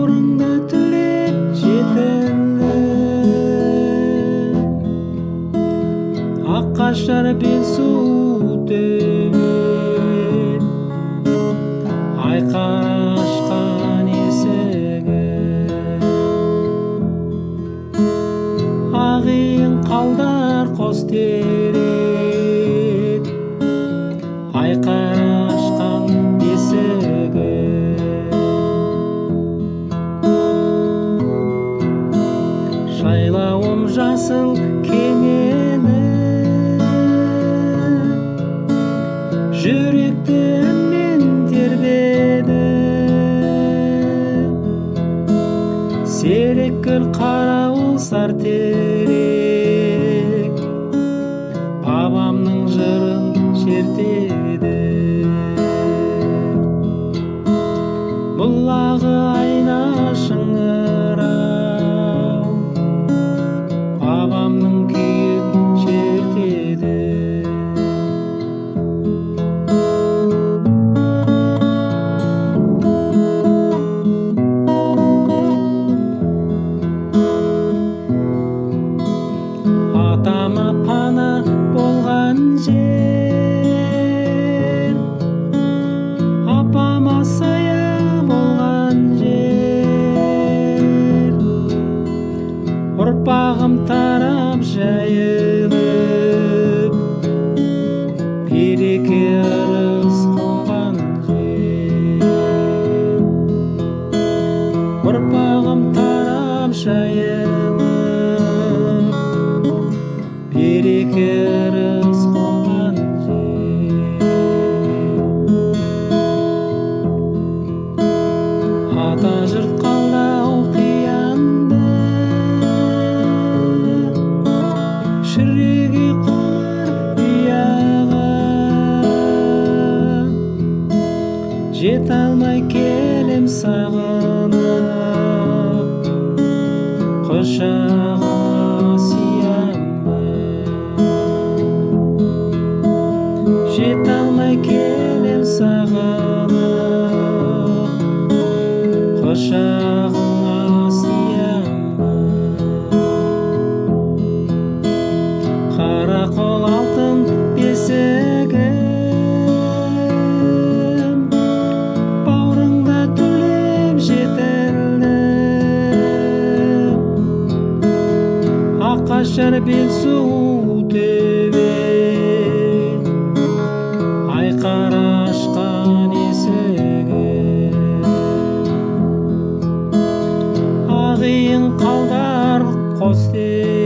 бауырыңда түлеп жетілдім. Аққашар бел су төбе, айқара ашқан есігі. Ағиын қалдар қос терек, айқара ашқан есігі. Жайлауым жасыл кенені, жүректі әнмен тербеді. Серек гүл қарауыл сар терек, бабамның жырын шертеді. Бұлағы айна шыңырау, бабамның күйін шертеді. Атама пана болған жер, апама сая болған жер. Ұрпағым тарап жайылып, береке ырыс қонған жер. Ұрпағым тарап жайылып, береке ырыс қонған жер. Ата жұрт қалдау қиянды, шіреге қонар ұяға. Жете алмай келем сағынып, құшағыма жете алмай келем сағынып, құшағыңа сыямын. Қарақол алтын бесігім, бауырыңда түлеп жетілдім. Аққашар бел су төбе, айқара ашқан есігі. Ағиын қалдар қос терек,